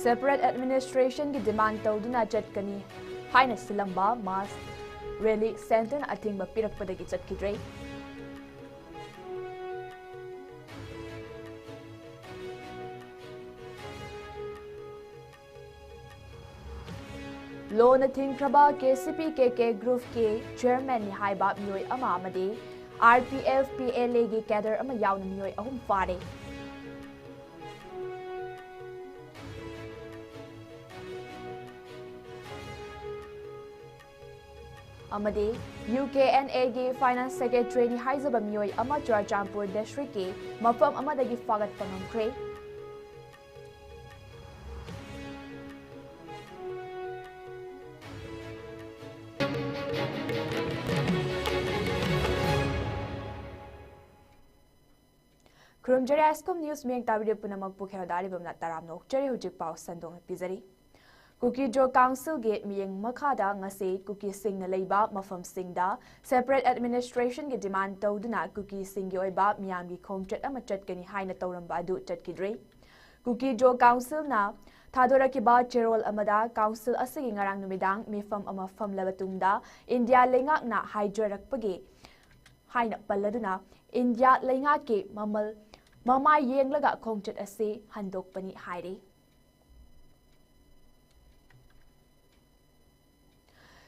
separate administration ki demand tawduna chatkani haina silamba mass rally center na atingba pirakpadagi chatkidre Lona Thinkraba KCP KK Group ke chairman ni haiba miyoi ama amade RPF PLA gi cadre ama yauna miyoi ahum fare amade UKNA gi finance secretary ni haizaba miyoi ama Churachandpur district ke mafam amadagi fagat pangamkre Kurumjari ISCOM News Meng Tabidi Punamak Pukhel Dari Bamna Taram Nok Jari Hujik Pau Sandong Pizari Kuki Jo Council Gate Miyeng Makada Ngase Kuki Sing na Leiba Mafam Singda Separate Administration Ge Demand Tawduna Kuki Sing Yoiba Miyamgi Khomchat Ama Chatkani Haina Tawramba Adu Chatkidre Kuki Jo Council na Thadora Kiba Cherol Amada Council Asigi Ngarang Numidang Mifam Ama Fam Labatungda India Lengak na Hydrak Pagi Haina Paladuna India Lengak ke Mamal Mama yeng laga khongchat ase handok pani haire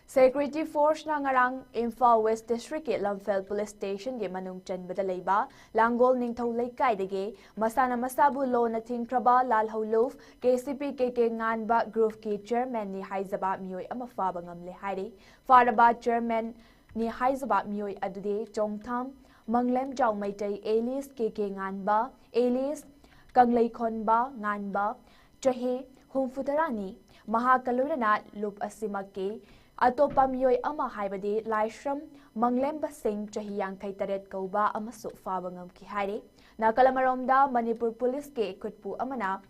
Security Force na ngarang Imphal West District ke Lamphel Police Station ge manung chanbada leiba Langol Ningthau Leikai dege masana masabu lo na Thinkraba Lal Holof KCP KK Nganba Group ke chairman ni haizaba miyoi ama faba ngamle haire faraba chairman ni haizaba miyoi adude Chongtham Manglem Jaw Maitai Alias KK Nganba Alias Kanglei Khonba Nganba Chahe Humfutarani Mahakalurana Lup Asimake Atopa miyoi ama haibade Laishram Manglem Basing Chahi Yankai Taret Kauba Amasu Fabangam ki haire Nakalamaromda Manipur Police ke Kutpu Amana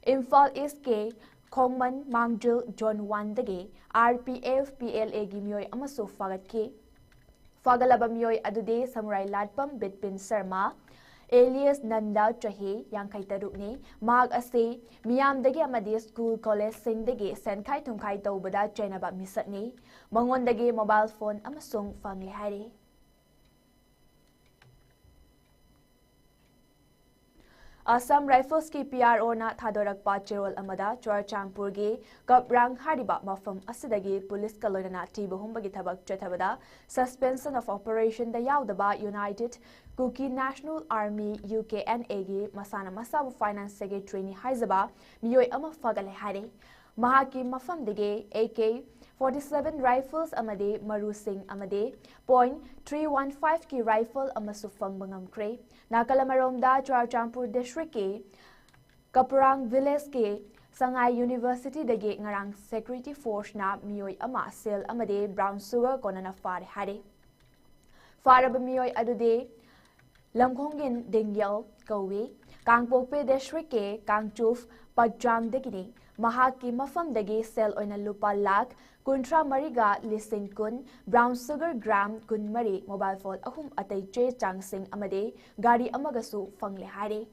Imphal East ke Khongman Mangjil John Wandage RPF PLA gi miyoi amasu fagat ke Fagalaba miyoi adude Samurai Latpam Bitpin Sharma Alias Nanda Chahe Yankai Tarukni Mag Ase Miyamdagi Amadi School College Singdagi Senkai Thumkai Tawbada Chainaba Misatni Mangondagi mobile phone amasung family haire Assam Rifles ki PRO na Thadorak Pa Cherol Amada Churachandpur ge Kaprang Hariba Mafam Asidagi Police Kaloina Tibuhumbagi Tabak Chatabada Suspension of Operation da Yaudaba United Kuki National Army UKNA ge Masana Masabu Finance Secretary ni Haizaba Miyoi Ama Fagale Hare Mahaki Mafam dege AK-47 rifles amade Maru Singh amade .315 ki rifle amasu fangbangam kre Nakalamaromda Churachandpur district ke Kaprang village ke Sangai University dege ngarang security force na miyoi ama sel amade brown sugar konana fare hare farab miyoi adude Lamkhongin Dingyal Kawi Kangpokpe district ke Kangchuf Pajang degini Mahaki mafam dagi sel oina lupa lakh kuntra mariga lising kun brown sugar gram kun mari mobile phone ahum atai che changsing amade gari amagasu fangle hare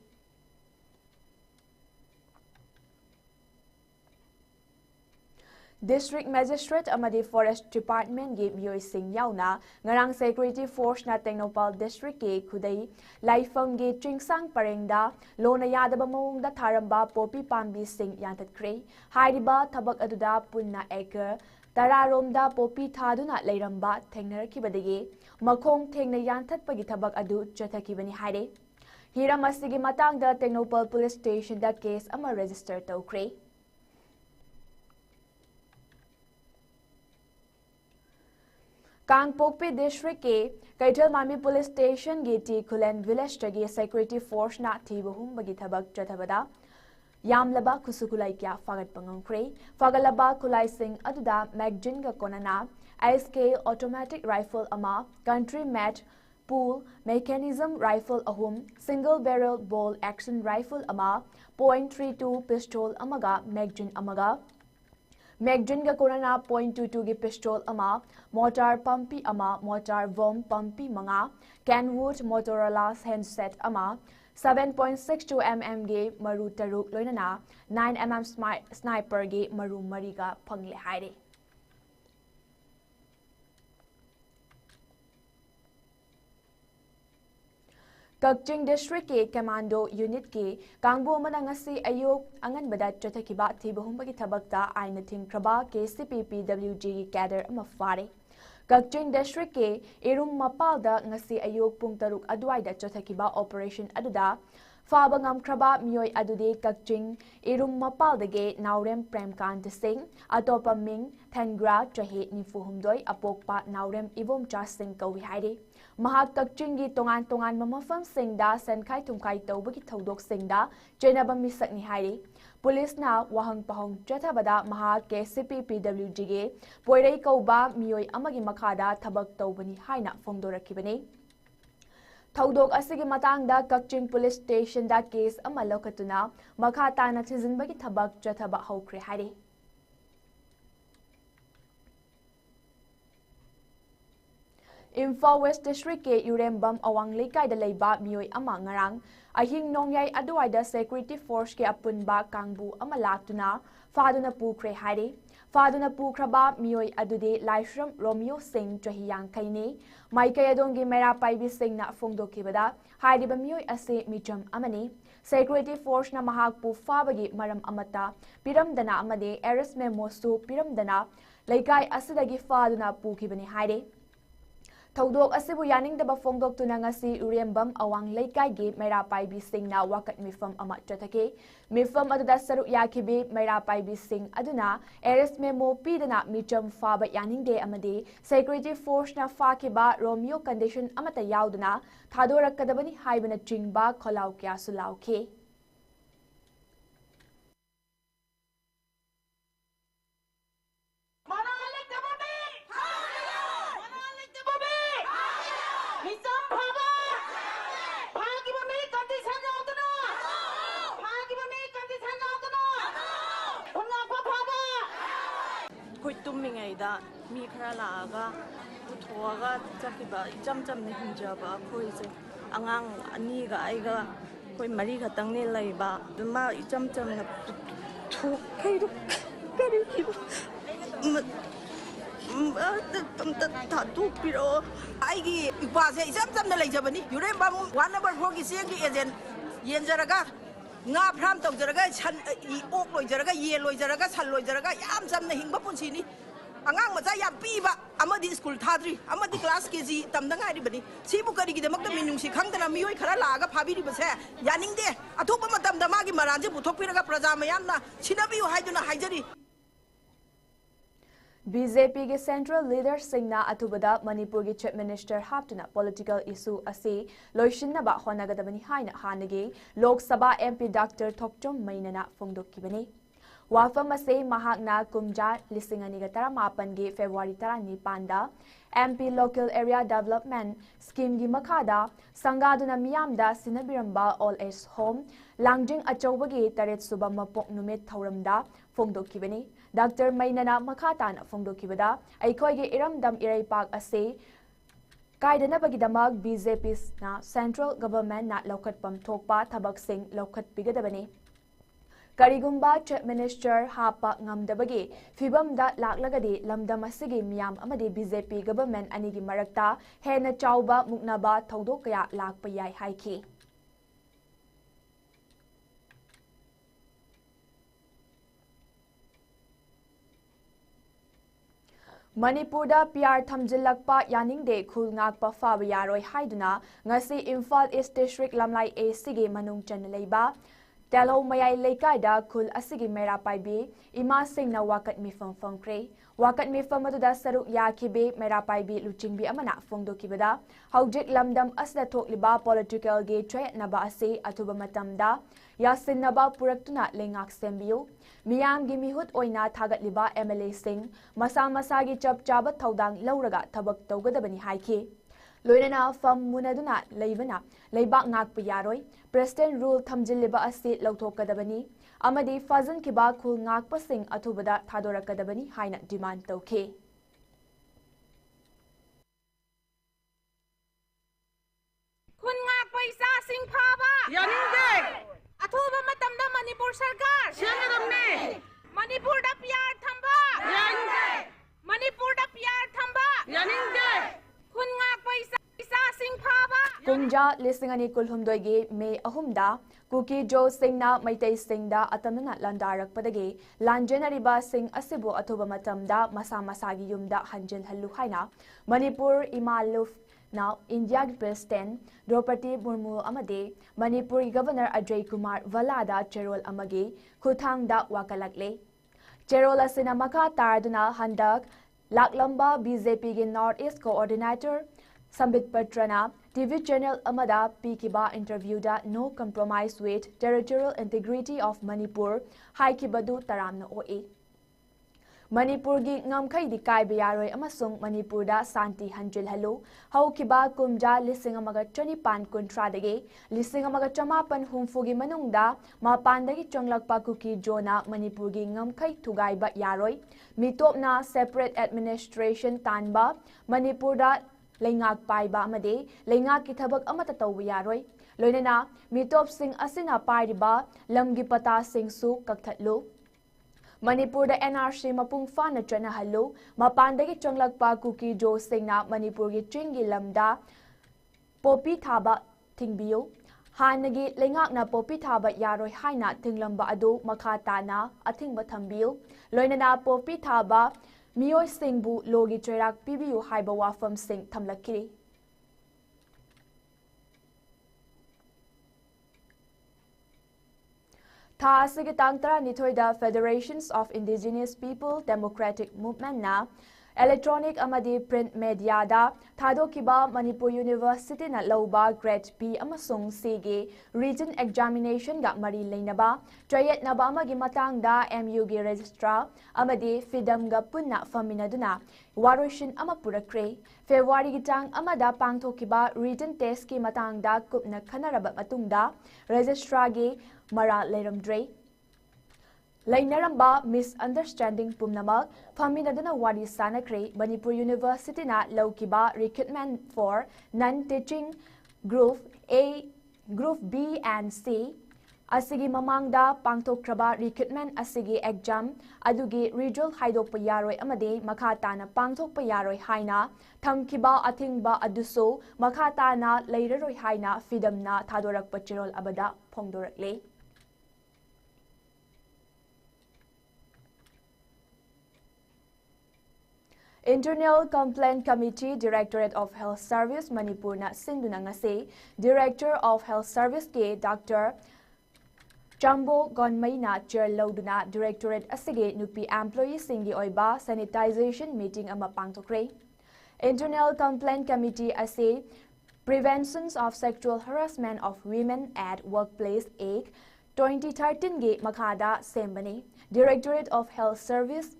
District Magistrate amadi Forest Department ge miyoi sing yauna ngarang Security Force na Tengnopal District ke khudai laifam ge chingsang parengda lona yadaba mawongda tharamba popi pambi sing yantatkre hairiba thabak aduda punna acre tararomda popi thaduna leiramba thengnarakibadege makhong thengna yanthatpagi thabak adu chathakibani haire hiram asigi matangda Tengnopal Police Station da case ama register tawkre Kangpokpe district ke Kaital Mami Police Station Geti Kulen Village Tagi Security Force na Tibuhum bagi thabak chathabada Yamlaba Kusukulai kya fagat pangangkre Fagalaba Kulai Singh aduda Magjin ga konana ISK automatic rifle ama country match pool mechanism rifle ahum single barrel ball action rifle ama .32 pistol amaga Magjin amaga Magjin ga korana .22 gi pistol ama mortar pumpy ama mortar bomb pumpy manga Kenwood Motorola handset ama 7.62 mm gay maru taruk loinana 9 mm sniper gay maru mariga phangle haire Kakching District ke Commando Unit ke Kangbo Manangasi Ayok Angan Badat Chatakiba Tibahumbagi Tabakta Aina Tingkraba ke CPPWG Cadre Mafare Kakching District ke Irum Mapalda Ngasi Ayok Pung Taruk Adwaida Chatakiba Operation Aduda Fabangam Kraba Mioy Adude Kakching Irum Mapaldage Naurem Premkant Singh Atopa Ming Thengra Chahe Nifuhumdoi Apokpa Naurem Ivom Cha Singh Kawi Haide Mahak Kakching tongan mamafam singda Senkai Tumkai Tobaki Todok Singda Jenaba Misak ni Haide Police na Wahang Pahong Chatabada Mahak ke CPPWG ge Poirei Kauba Mioy Amagi Makada Tabak Tobani Haina Fongdora Kibane Todok asigi matangda Kakching Police Station da case ama lokatuna Makata na Tizinbagi Tabak Chataba Hokre Haide Imphal West District ke Urembam Awang Likai da Leiba Mioy Ama Ngarang Ahing Nongyay Aduaida Security Force ke Apunba Kangbu Ama Latuna Faduna Pukre Haide Faduna Pukraba Mioy Adude Laishram Romeo Singh Chahiyang Kaine Maikay Adongi Mera Paibi Singh na Fongdo Kibada Haide ba Mioy Ase Mijam Amani Security Force na Mahakpu Fabagi Maram Amata Piram Dana Amade Eris Memosu Piram Dana Laikai Asidagi Faduna Pukibani Haide Todok asibu yaning daba fongdok tunangasi Urembam Awang Laikai ge Mera Paibi Singh na wakat mifam amat jatake mifam aduda saruk yakibi Mera Paibi Singh aduna Eris Memo pidana Mijam Faba yaning de amade Security Force na fakiba Romeo condition amata yauduna Thadora kadabani haibana chingba kholau kya sulau ke ꯇꯨꯝꯃꯤꯉꯩꯗ ꯃꯤ ꯈꯔ ꯂꯥꯛꯑꯒ ꯄꯨꯊꯣꯛꯑꯒ ꯆꯠꯈꯤꯕ ꯏꯆꯝ ꯆꯝꯅ ꯍꯤꯡꯖꯕ ꯑꯩꯈꯣꯏꯁꯦ ꯑꯉꯥꯡ ꯑꯅꯤꯒ ꯑꯩꯒ ꯑꯩꯈꯣꯏ ꯃꯔꯤ ꯈꯛꯇꯪꯅꯦ ꯂꯩꯕ ꯑꯗꯨ ꯃꯥ ꯏꯆꯝ ꯆꯝꯅ ꯄꯨꯊꯣꯛꯈꯩꯗꯣ ꯀꯔꯤꯒꯤꯅꯣ ꯑꯝꯇ ꯊꯥꯗꯣꯛꯄꯤꯔꯛꯑꯣ ꯑꯩꯒꯤ ꯏꯄꯥꯁꯦ ꯏꯆꯝ ꯆꯝꯅ ꯂꯩꯖꯕꯅꯤ ꯌꯨꯔꯦꯝꯕꯝ 1 number 4 ꯒꯤ ꯆꯦꯡꯒꯤ again ꯌꯦꯟꯖꯔꯒ nga phram tawjaraga san ok loijaraga ye loijaraga san loijaraga yam samna hingba punsini angang macha yam piba amadi school thadri amadi class kg tamda ngari bani sibu kari gi damak minung si khangdana miyoi khara laga phabiri base yaningde athopa matamda magi maranje buthokpiraga praja mayamna sinabiu haiduna haijari BJP के Central Leader Singna Atubada Manipur के Chief Minister Haptuna Political Issue Ase Loishinnaba Honagadabani Haina Hanage Lok Sabha MP Dr. Thokchom Mainana Fongdokibani Wafam Ase Mahakna Kumja Lisinganigatara Mapange February Tarani Panda MP Local Area Development Scheme Gi Makada Sangaduna Miyamda Sinabiramba All Age Home Langjing Achobagi Taret Subama Pok Numit Thauramda Fongdokibani Dr. Mainana Makatana Fongdokibada Aikoige Iramdam Iraipak Ase Kaidanabagidamag BJP na Central Government na Lokat Pam Thokpa Thabak Singh Lokat Pigadabani Karigumba Chief Minister Hapa Ngamdabagi Fibamda Laklagadi Lamdam Asigi Miyam Amadi BJP Government Anigi Marakta Hena Chauba Muknaba Thodokaya Lakpayai Haiki Manipurda PR Thamjilakpa Yaningde Khul Ngakpa Faba Yaroi Haiduna Ngasi Imphal East District Lamlai A Sige Manung Chan Leiba Telo Mayai Leikaida Khul Asigi Mera Paibi Ima Singh na Wakat Mifam Fangkre Wakat Mifam Aduda Saruk Yakibe Mera Paibi Luchingbi Amana Fongdokibada Haujik Lamdam Asda Thokliba Political Ge Trayat Naba Ase Atuba Matamda Yasin Naba Puraktuna Lengak Sembiu Miyam gi mihut oina thagat liba MLA Singh masa masagi chap chaba thaudang lauraga thabak tawgadabani haiki loinana fam munaduna leibana leibak ngakpa yaroi president rule thamjiliba asi lauthokadabani amadi fazan kiba khul ngakpa sing athubada thadorakadabani haina demand tawke kun ngakpa isa sing phaba यानिंगे अथुबा मतमदा मणिपुर सरकार सेमगदमने मणिपुर दा प्यार थंबा यानिंगे मणिपुर दा प्यार थंबा यानिंगे खुनगा पैसा सिंह फाबा कुमजा लिसिंगनी कुलहुमदोगी मे अहुमदा कुकी जो सिंगना मैतै सिंगदा अतमना लांदारकपदगी लांजेनरिबा सिंग असिबु अथुबा मतमदा मसा मसागी युमदा हंजिल हल्लु हाइना Manipur इमालुफ Now, India President Draupadi Murmu amade Manipuri Governor Ajay Kumar Valada Cherol amagi Kuthangda wakalakle. Cherol asina maka tarduna handak Laklamba BJP gi North East Coordinator Sambit Patrana TV channel amada Pikiba interview da no compromise with territorial integrity of Manipur Haikibadu Taramna OA. Manipur gi ngamkhai di kai bayaroi amasung Manipur da santi hanjil halu haukiba kumja lising amaga chani pan kontra dage lising amaga chamapan humfu gi manungda mapan dagi changlakpa kuki jona Manipur gi ngamkhai thugai ba yaroi mitop na separate administration tanba Manipur da leingak pai ba amade leingak ki thabak amata tawbi yaroi loinana mitop sing asina pai ba lamgi pata sing su kakthatlu Manipur da NRC mapung fana chana hallo mapandagi changlakpa kuki jo singna Manipur gi chingi lamda popi thaba thingbiyo hanagi lengak na popi thaba yaroi haina thinglamba adu makhata na athingba thambiyo loinana popi thaba miyoi singbu logi cherak pibiyu haiba wafam sing thamlakiri Tha asigi tangtara nithoida Federations of Indigenous People Democratic Movement na electronic amadi print media da thadokiba Manipur University na lauba grade B amasung C gi region examination ga mari leinaba trayet naba amagi matang da MU gi registrar amadi FEB ga punna faminaduna waroshin amapurakre February gi tang amada pangthokiba region test ki matang da kupna khanaraba matungda registrar gi Mara Leramdre Lainaramba misunderstanding Pumnamak Faminadana Wadi Sanakre Manipur University na Laukiba recruitment for non-teaching group A, Group B and C Asigi Mamangda Pangtokraba recruitment Asigi exam Adugi regional Haidok Payaroi Amade Makatana Pangtok Payaroi Haina Thamkiba Atingba Aduso Makatana Lairoi Haina Fidamna Thadorak Pachirol Abada Pongdorakle Internal Complaint Committee Directorate of Health Service Manipur na sinduna ngase Director of Health Service ke Dr. Chambo Gonmai na chair lauduna Directorate asige nupi employees singi oiba sanitization meeting ama pangtokre Internal Complaint Committee ase Preventions of Sexual Harassment of Women at Workplace Act 2013 ge makhada sembani Directorate of Health Service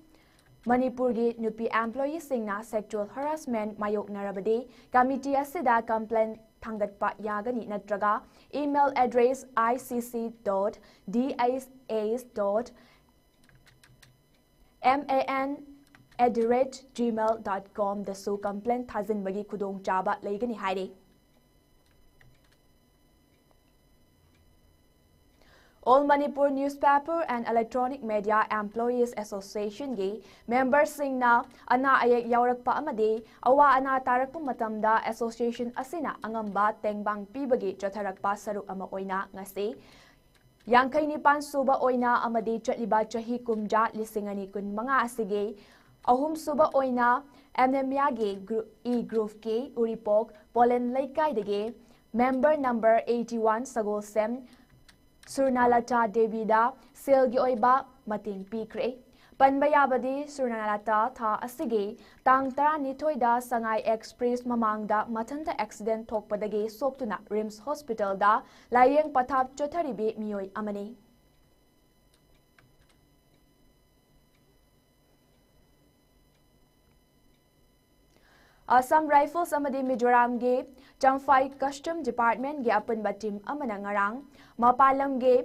Manipur gi nupi employees singna sexual harassment mayok narabade committee asida complaint thangatpa yagani natraga email address icc.das.man@gmail.com da su complaint thazin bagi khudong chaba leigani haire All Manipur Newspaper and Electronic Media Employees Association gi members singna ana ayek yaurakpa amade awa ana tarakpa matamda association asina angamba tengbang pibagi chatharakpa saruk ama oina ngasi yangkai nipan suba oina amade chatliba chahi kumja lisingani kun manga asige ahum suba oina MMya gi E group ke uripok Polen Laikai dege member number 81 Sagol Sem Surnalata Devida Selgi Oiba Mating Pikre Panbayabadi Surnalata Tha Asige Tang Tarani Toida Sangai Express Mamangda Matanta accident Tokpadage Soktuna Rims Hospital da Layeng Patap Chotaribi Mioi Amani Assam Rifles amadi Mizoram ge Champhai Custom Department ge apan batim amana ngarang mapalam ge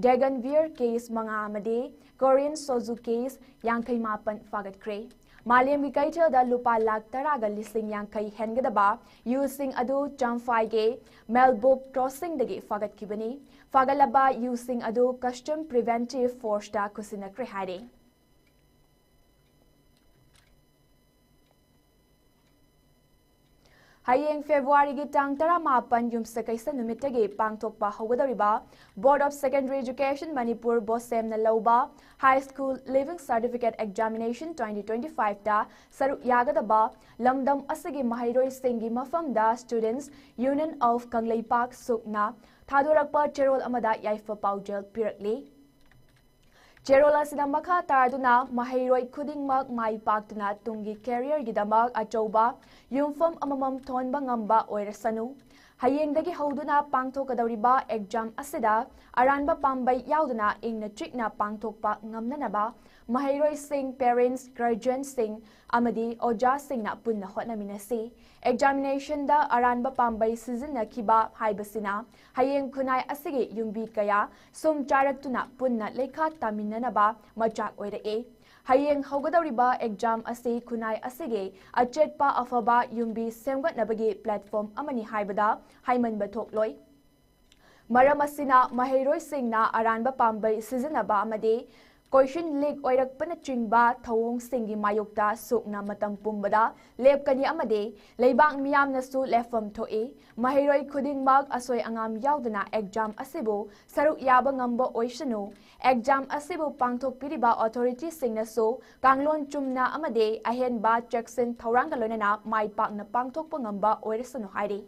Daganvir case manga amade Korean Soju case yangkai mapan fagat kre Malim Kaita Lupa Lak Taraga Lising Yankai Hengadaba, using Adu Jamfai Melbook Crossing the Gate Fagat Kibani, Fagalaba using Adu Custom Preventive Force da Kusina Krihadi. Hayeng February gitang taramapan yumsakaysa numitagi pangtokpa hawgadariba Board of Secondary Education Manipur Bosem na Lauba High School Living Certificate Examination 2025 da saruk yagadaba lamdam asigi mahayroi singi mafamda Students Union of Kangleipak Sukna Thadurakpa Cherol amada yaifa paujel pirakli Cherola Sinamaka Tarduna, Mahayroi Kudingmak Mai Paktuna Tungi Carrier Gidamak Achoba, Yumfam Amamam Ton Bangamba Oirasanu, Hayeng Dagi Hoduna Pangto Kadariba, Exam Asida, Aranba Pambay Yauduna, Ing Natrikna Pangtokpa Ngamnanaba, Mahayroi Singh Parents, Guardian Singh, Amadi, Oja Singh na Punna Hotna Minasi, Examination da Aranba Pambay Season na Kiba, Haibasina, Hayeng Kunai Asigi, Yumbi Kaya, Sum Jaraktuna Punna Leka Taminanaba, Majak Oida A. Hayeng Hogadariba Exam Asi Kunai Asige, Achetpa Afaba Yumbi Semgat Nabagi Platform Amani Haibada, Haiman Batok Loy. Maramasina Mahayroi Singh na Aranba Pambay Season Aba Amade, Question League Oirak Panachingba, Tawong Singi Mayukta, Sukna Matang Pumbada, Lep Kani Amade, Leibang Miam Nasu Lefam Toe, Mahayroi Kuding Mag Asoy Angam Yaudana, Exam Asibo, Saruk Yabangamba Oishanu, Exam Asibo Pangtok Piriba Authority Sing Naso, Kanglon Chumna Amade, Ahen Ba Jackson, Taurangalonana, Mai Pak na Pangtok Pangamba Oirisano Heidi.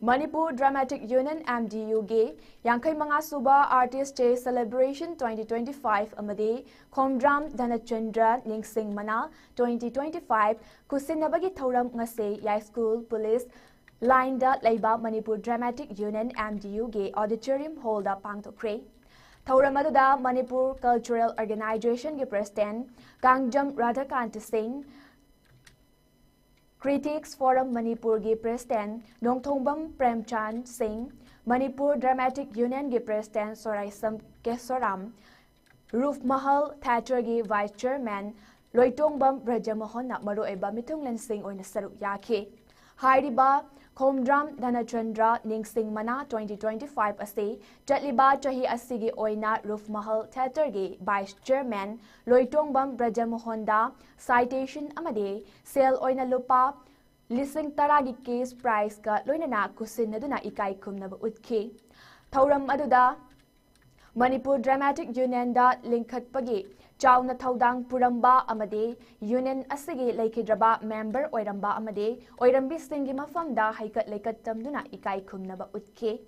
Manipur Dramatic Union MDU Ge Yankai Manga Suba Artist Day Celebration 2025 Amade Komdram Dhanachandra Ningsing Mana 2025 Kusinabagi Thoram Ngase Yai School Police Line da Laiba Manipur Dramatic Union MDU Ge Auditorium Hall da Pangtokre Thoramadada Manipur Cultural Organization Ge President Gangjam Radhakant Singh Critics Forum Manipur Ge President Nongthongbam Premchand Singh, Manipur Dramatic Union Ge President Soraisam Kesoram, Roof Mahal Theatre Ge Vice Chairman Loitongbam Brajamohon na Maroeba Mitunglan Singh oina saruk yake. Hairiba Komdram Dhanachandra Ningsing Mana 2025 ase Jatliba Chahi Asigi Oina Roof Mahal Theatre Ge Vice Chairman Loitongbam Brajamohonda Citation Amade Sale Oina Lupa Lising Taragi Case Prize Ka Loinana Kusin Naduna Ikai Kumnaba Utki Thoram Aduda Manipur Dramatic Union da Linkat Pagi Chawna Thaudang Puramba Amade Union Asigi Laikidraba Member Oiramba Amade Oirambi Singi Mafamda Haikat Laikat Tamduna Ikai Kumnaba Utke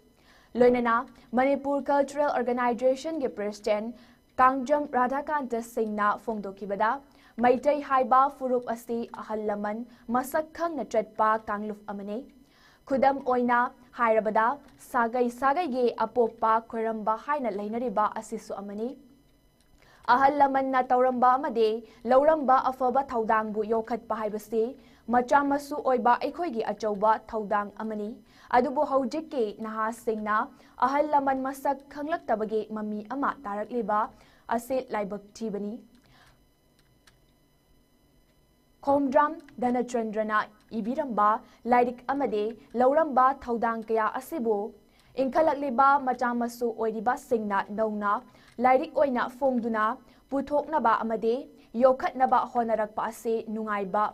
Loinana Manipur Cultural Organization Ge President Kangjam Radhakanta Singh na Fongdokibada Maitai Haiba Furup Asi Ahalaman Masak Khang na Chatpa Kangluf Amane Kudam Oina Hairabada Sagai Ge Apokpa Kuramba Haina Lainariba Asisu Amani Ahalaman na Tauramba Amade Lauramba Afaba Taudangbu Yokat Pahaibasi Machamasu Oiba Ekoigi Achauba Taudang Amani Adubu Haujiki Naha Singna Ahalaman Masak Khanglak Tabagi Mami Ama Tarak Liba Asit Laibak Tibani Komdram Dhanachandrana Ibiramba Laidik Amade Lauramba Taudang Kaya Asibo Inkalakliba Machamasu Oidiba Singna Nona Laidik Oina Fongduna Putok Naba Amade Yokat Naba Honarak Ase Nungaiba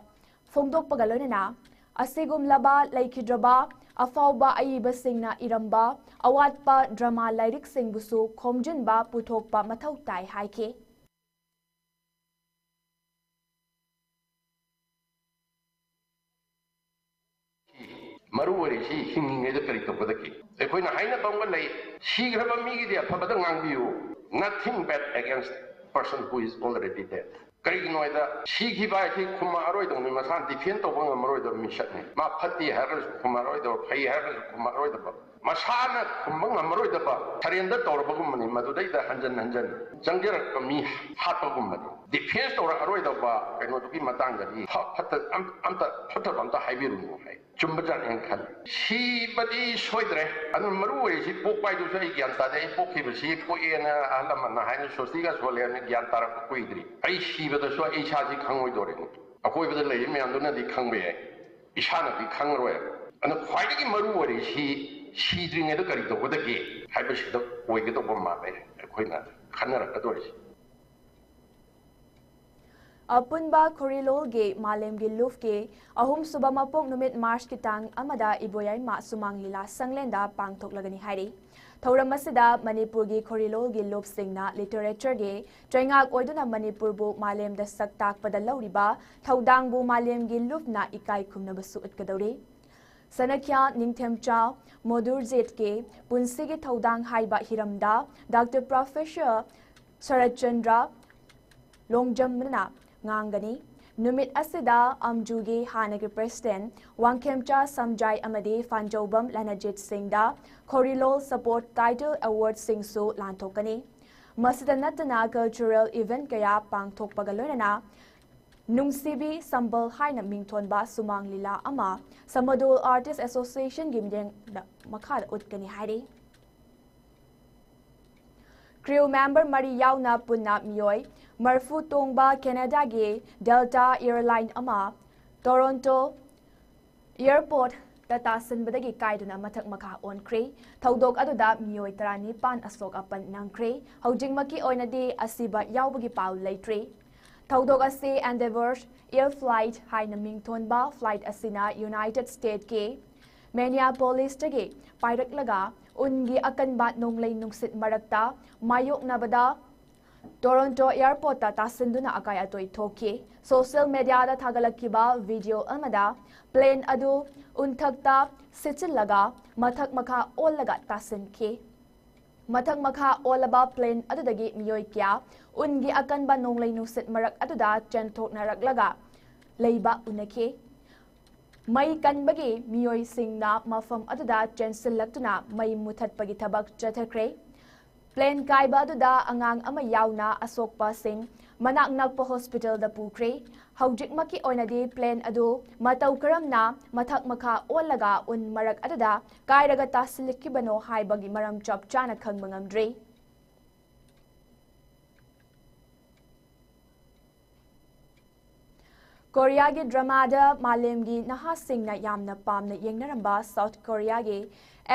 Fongdok Pagalonana Asigum Laba Laikidraba Afauba Aiba Singna Iramba Awatpa Drama Laidik Singbusu Komjunba Putokpa Matautai Haike Maruwari si hinging the Pericopodaki. A point of Haina Bongalay, she have a media Papadangang view, nothing bad against person who is already dead. Karignoida, she give I think Kumaroid on Masan defend of one Maroid of Mishan, Ma Patti Harris Kumaroid or Pay Harris Kumaroid. masana kumbang amaroi daba sarenda tawrabagumani madudaida hanjan jangjarak mi hatagumani defense tawra aroi daba kaino duki matangadi hatta amta haibirunu hai chumbajan engkhan si badi soidre anu maruwe si pokpai du sai gyan ta dei pokhi bi si poena alamana hainu sosiga sole ne gyan tar koidri ai si bada so ai sa ji khangoi dore akoi bada lei me anduna di khangbe isana di khangroi anu khwaidagi maruwe si 시중에도 거리도 보다기 할부시도 오이기도 본 마음에 거기나 하나라 그도리지 Apunba Korilol ge Malem ge Luf ge ahum suba mapok numit March kitang amada iboyai ma sumang lila sanglenda pangthok lagani hairi Thauram asida Manipur gi Korilol ge Luf singna literature ge traingak oiduna Manipur bu Malem da saktak pada lauriba thaudang bu Malem ge Luf na ikai khumna basu utkadauri Sanakya Ningthemcha Modurjet ke Punsigi Thaudang Haiba Hiramda Dr. Professor Sarachandra Longjamna Ngangani Numit Asida Amjugi Hanagi President Wangkemcha Samjai Amadi Fanjobam Lanajit Singda Korilol Support Title Award Singsu Lantokani Masida Natana Cultural Event Kaya Pangthok Pagalonana Nungsibi Sambal Haina Mingtonba Sumang Lila Ama Samadul Artist Association Gimdeng Makad Utkani Hari Crew member Mari Yauna Punna Mioy Marfu Tongba Canada Ge Delta Airline Ama Toronto Airport Tata Sanbadagi Kaiduna Matak Maka on Kre Taudok Aduda Mioy Tarani Pan Asok Apan Nang Kre Haujing Maki Oinadi Asiba Yaubagi Pau Laitre Taudok ase Endeavours Air Flight Haina Mingtonba Flight Asina United States ke Minneapolis tage Pairak laga Ungi Akanbat Nonglay Nungsit Marakta Mayok Nabada Toronto Airport ta Tasinduna Akay Atoy Toki Social media da Tagalakiba video amada plane adu Unthakta Sitil laga Mathak Maka Ol laga Tasin ke Mathak Maka Olaba plane adudagi Mioy kya Ungi Akanba Nonglay Nungsit Marak aduda Chentok Narak laga Leiba Unake May Kanbagi Mioy Singna Mafam aduda Chensil Laktuna May Muthat Pagi Tabak Jatakre Plane Kaiba aduda Angang Amayauna Asokpa Singh Manak Nakpa Hospital da Pukre Haujik Maki Oinadi Plane Adu Mataw Karamna Mathak Maka Olaga Un Marak aduda Kairaga Tasilikibano Haibagi Maram Chop Chana Kangmangamdre Korea ge dramada Malem gi nahasing na yamna pamna yengnaramba South Korea ge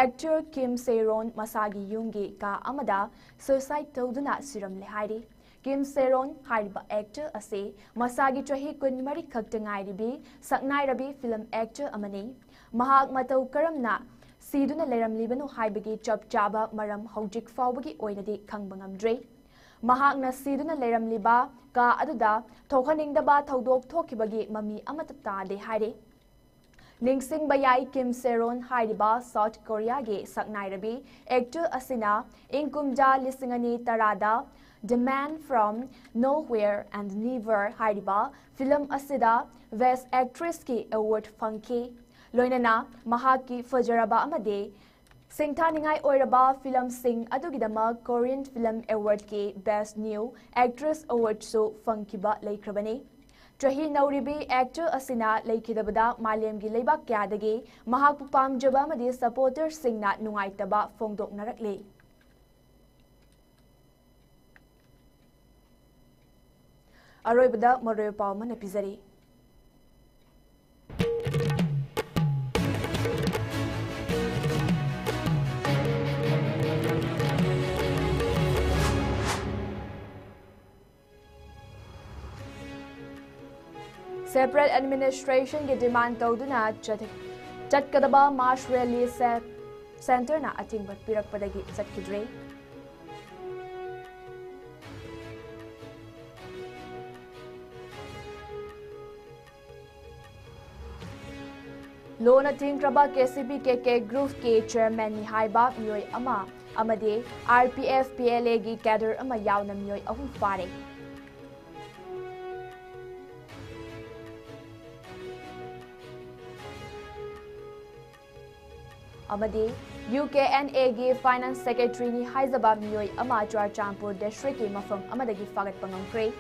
actor Kim Se-ron masagi yungge ka amada suicide toduna siram lehairi Kim Se-ron hariba actor ase masagi chahi kunmari khaktangai ribi saknai rabi film actor amani mahak matau karamna siduna leram libanu haibagi chap chaba maram hojik fawbagi oinadi khangbangamdre Mahak na siduna leram liba ka aduda thokhaningdaba thodok thokibagi mami amatata de haire Ningsing bayai Kim Se-ron hariba South Korea ge saknai rabi actor asina ingkumja lisingani tarada The Man from Nowhere and Never hariba film asida Best Actress ki award fangki loinana mahak ki fajaraba amade Singthaningai oiraba film sing adugidama Korean Film Award ke Best New Actress Award so fangkiba leikrabani Trahi nauribi actor asina leikidabada Malem gi leibak kyadagi mahak pamjaba amadi supporter singna nungaitaba fongdoknarakle Aroibada Maroy Palman epizari Separate administration ge demand toduna chatkadaba march rally center na atingbat pirakpadagi chatkidre Lona Tingraba KCB KK Group ke chairman ni haiba miyoi ama amade RPF PLA gi cadre ama yauna miyoi ahum fare amadi UKNA gi Finance Secretary ni haizaba miyoi ama Churachandpur District ki mafam amadagi fagat pangamkre.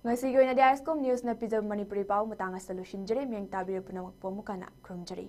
Ngasi goy na di ISCOM News na pizza Manipuri pau matanga solution jere miyang tabir punamak pomukana kromjari.